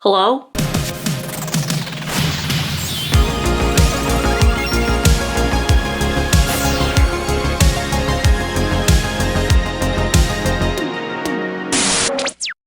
Hello?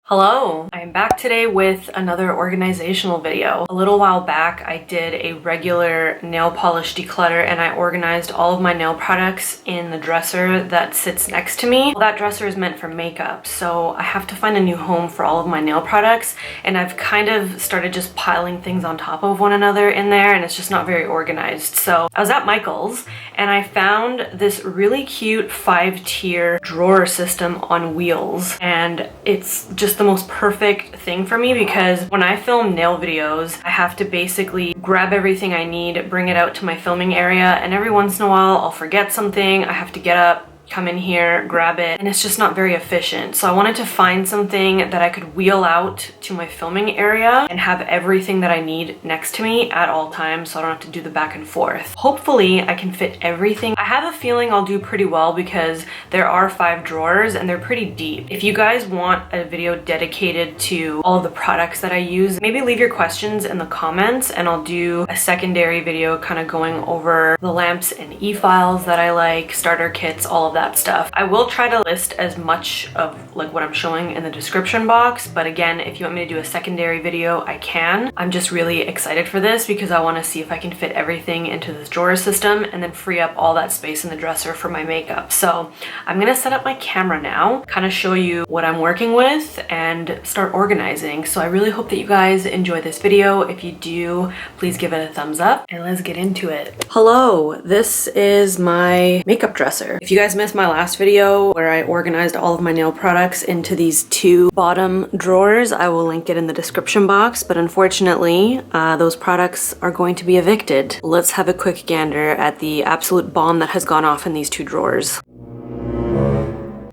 Hello! I'm back today with another organizational video. A little while back I did a regular nail polish declutter and I organized all of my nail products in the dresser that sits next to me. Well, that dresser is meant for makeup, so I have to find a new home for all of my nail products, and I've kind of started just piling things on top of one another in there, and it's just not very organized. So I was at Michael's and I found this really cute 5-tier drawer system on wheels, and it's just the most perfect thing for me because when I film nail videos, I have to basically grab everything I need, bring it out to my filming area, and every once in a while I'll forget something. I have to get up, come in here, grab it, and it's just not very efficient. So I wanted to find something that I could wheel out to my filming area and have everything that I need next to me at all times so I don't have to do the back and forth. Hopefully I can fit everything. I have a feeling I'll do pretty well because there are 5 drawers and they're pretty deep. If you guys want a video dedicated to all of the products that I use, maybe leave your questions in the comments and I'll do a secondary video kind of going over the lamps and e-files that I like, starter kits, all of that stuff. I will try to list as much of like what I'm showing in the description box, but again, if you want me to do a secondary video, I can. I'm just really excited for this because I want to see if I can fit everything into this drawer system and then free up all that space in the dresser for my makeup. So I'm gonna set up my camera now, kind of show you what I'm working with and start organizing. So I really hope that you guys enjoy this video. If you do, please give it a thumbs up and let's get into it. Hello, this is my makeup dresser. If you guys missed my last video where I organized all of my nail products into these 2 bottom drawers, I will link it in the description box, but unfortunately those products are going to be evicted. Let's have a quick gander at the absolute bomb that has gone off in these 2 drawers.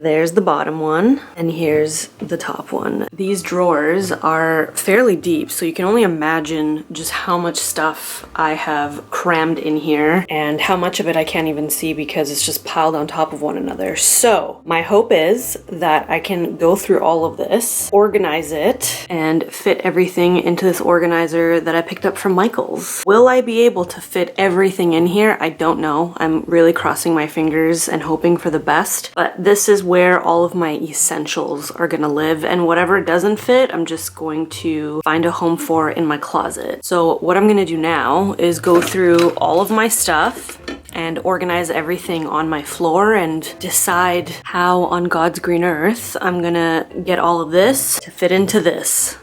There's the bottom one, and here's the top one. These drawers are fairly deep, so you can only imagine just how much stuff I have crammed in here, and how much of it I can't even see because it's just piled on top of one another. So my hope is that I can go through all of this, organize it, and fit everything into this organizer that I picked up from Michael's. Will I be able to fit everything in here? I don't know. I'm really crossing my fingers and hoping for the best, but this is where all of my essentials are gonna live, and whatever doesn't fit, I'm just going to find a home for in my closet. So what I'm gonna do now is go through all of my stuff and organize everything on my floor and decide how on God's green earth I'm gonna get all of this to fit into this.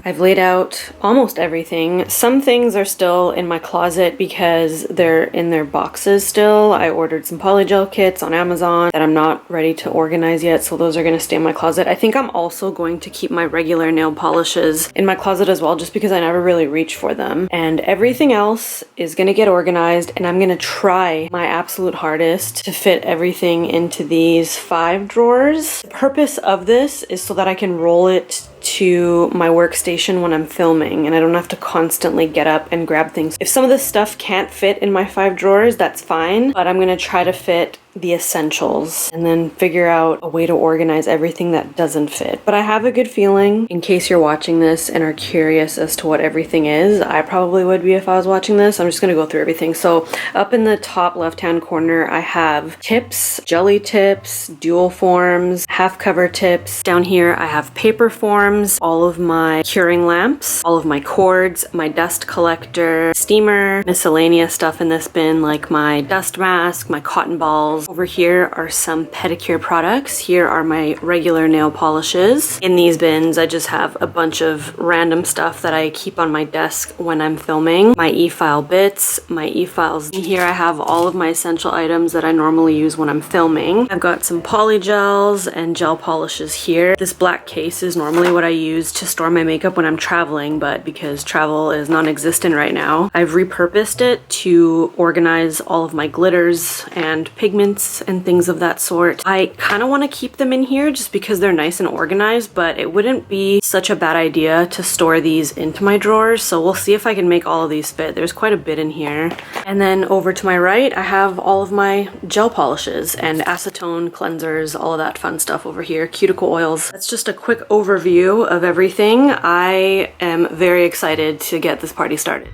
I've laid out almost everything. Some things are still in my closet because they're in their boxes still. I ordered some Polygel kits on Amazon that I'm not ready to organize yet, so those are gonna stay in my closet. I think I'm also going to keep my regular nail polishes in my closet as well, just because I never really reach for them. And everything else is gonna get organized, and I'm gonna try my absolute hardest to fit everything into these 5 drawers. The purpose of this is so that I can roll it to my workstation when I'm filming and I don't have to constantly get up and grab things. If some of this stuff can't fit in my 5 drawers, that's fine, but I'm gonna try to fit the essentials and then figure out a way to organize everything that doesn't fit. But I have a good feeling, in case you're watching this and are curious as to what everything is. I probably would be if I was watching this. I'm just gonna go through everything. So up in the top left-hand corner, I have tips, jelly tips, dual forms, half cover tips. Down here, I have paper forms, all of my curing lamps, all of my cords, my dust collector, steamer, miscellaneous stuff in this bin like my dust mask, my cotton balls. Over here are some pedicure products. Here are my regular nail polishes. In these bins, I just have a bunch of random stuff that I keep on my desk when I'm filming. My e-file bits, my e-files. Here I have all of my essential items that I normally use when I'm filming. I've got some polygels and gel polishes here. This black case is normally what I use to store my makeup when I'm traveling, but because travel is non-existent right now, I've repurposed it to organize all of my glitters and pigments and things of that sort. I kind of want to keep them in here just because they're nice and organized, but it wouldn't be such a bad idea to store these into my drawers, so we'll see if I can make all of these fit. There's quite a bit in here. And then over to my right, I have all of my gel polishes and acetone cleansers, all of that fun stuff over here, cuticle oils. That's just a quick overview of everything. I am very excited to get this party started.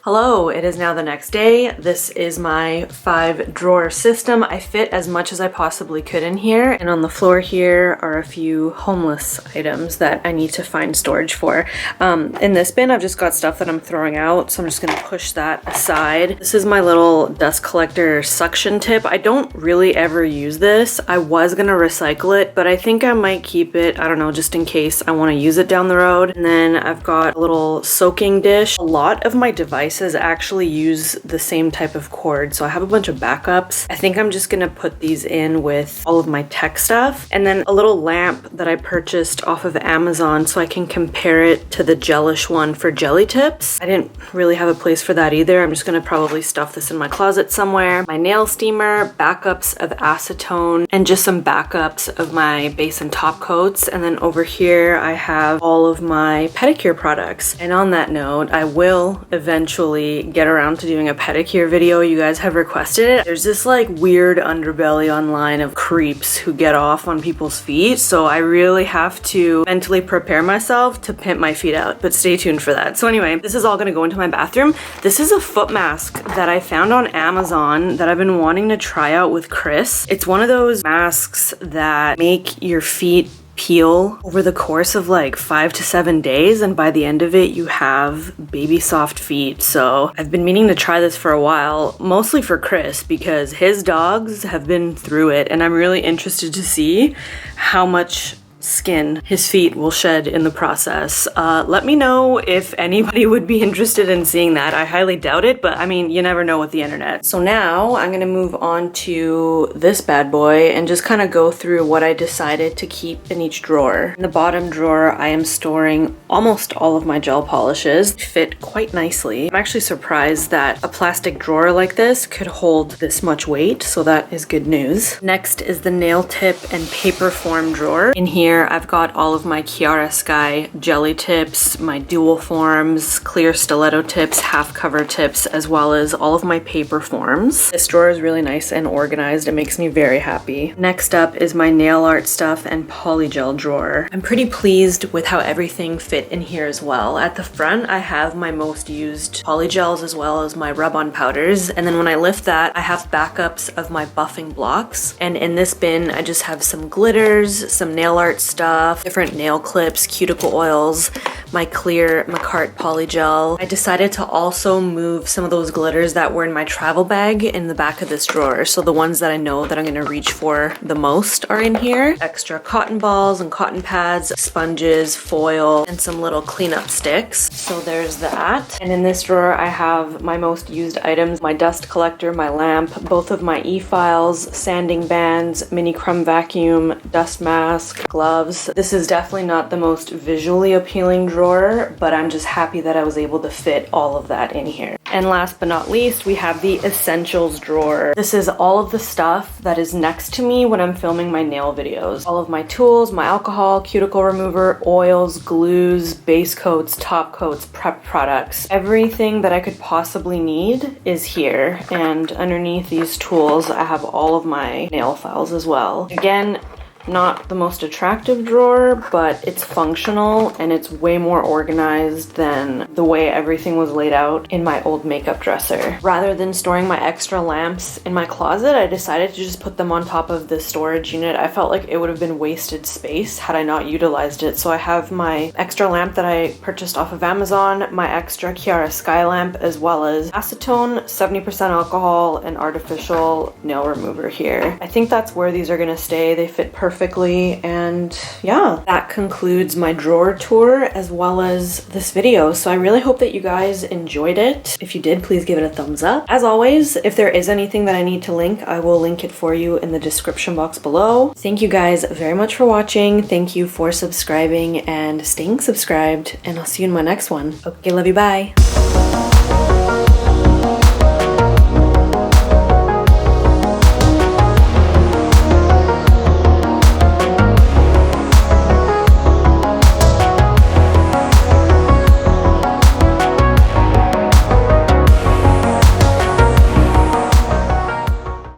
Hello, it is now the next day. This is my 5-drawer system. I fit as much as I possibly could in here, and on the floor here are a few homeless items that I need to find storage for. In this bin, I've just got stuff that I'm throwing out, so I'm just gonna push that aside. This is my little dust collector suction tip. I don't really ever use this. I was gonna recycle it, but I think I might keep it, I don't know, just in case I wanna use it down the road. And then I've got a little soaking dish. A lot of my devices devices actually use the same type of cord, so I have a bunch of backups. I think I'm just gonna put these in with all of my tech stuff, and then a little lamp that I purchased off of Amazon so I can compare it to the Gelish one for jelly tips. I didn't really have a place for that either. I'm just gonna probably stuff this in my closet somewhere. My nail steamer, backups of acetone, and just some backups of my base and top coats. And then over here I have all of my pedicure products. And on that note, I will eventually get around to doing a pedicure video. You guys have requested it. There's this like weird underbelly online of creeps who get off on people's feet, so I really have to mentally prepare myself to pimp my feet out, but stay tuned for that. So anyway, this is all gonna go into my bathroom. This is a foot mask that I found on Amazon that I've been wanting to try out with Chris. It's one of those masks that make your feet peel over the course of like 5 to 7 days, and by the end of it you have baby soft feet. So I've been meaning to try this for a while, mostly for Chris because his dogs have been through it, and I'm really interested to see how much skin his feet will shed in the process. Let me know if anybody would be interested in seeing that. I highly doubt it, but I mean, you never know with the internet. So now I'm gonna move on to this bad boy and just kind of go through what I decided to keep in each drawer. In the bottom drawer, I am storing almost all of my gel polishes. Fit quite nicely. I'm actually surprised that a plastic drawer like this could hold this much weight, so that is good news. Next is the nail tip and paper form drawer. In here, I've got all of my Kiara Sky jelly tips, my dual forms, clear stiletto tips, half cover tips, as well as all of my paper forms. This drawer is really nice and organized. It makes me very happy. Next up is my nail art stuff and polygel drawer. I'm pretty pleased with how everything fit in here as well. At the front, I have my most used polygels as well as my rub-on powders. And then when I lift that, I have backups of my buffing blocks. And in this bin, I just have some glitters, some nail art stuff, different nail clips, cuticle oils, my clear Macart polygel. I decided to also move some of those glitters that were in my travel bag in the back of this drawer. So the ones that I know that I'm gonna reach for the most are in here. Extra cotton balls and cotton pads, sponges, foil, and some little cleanup sticks. So there's that. And in this drawer, I have my most used items, my dust collector, my lamp, both of my e-files, sanding bands, mini crumb vacuum, dust mask, gloves. This is definitely not the most visually appealing drawer, but I'm just happy that I was able to fit all of that in here. And last but not least, we have the essentials drawer. This is all of the stuff that is next to me when I'm filming my nail videos. All of my tools, my alcohol, cuticle remover, oils, glues, base coats, top coats, prep products. Everything that I could possibly need is here. And underneath these tools, I have all of my nail files as well. Again, not the most attractive drawer, but it's functional and it's way more organized than the way everything was laid out in my old makeup dresser. Rather than storing my extra lamps in my closet, I decided to just put them on top of the storage unit. I felt like it would have been wasted space had I not utilized it. So I have my extra lamp that I purchased off of Amazon, my extra Kiara Sky lamp, as well as acetone, 70% alcohol, and artificial nail remover here. I think that's where these are gonna stay. They fit perfectly. And yeah, that concludes my drawer tour as well as this video. So I really hope that you guys enjoyed it. If you did, please give it a thumbs up. As always, if there is anything that I need to link, I will link it for you in the description box below. Thank you guys very much for watching. Thank you for subscribing and staying subscribed, and I'll see you in my next one. Okay, love you, bye.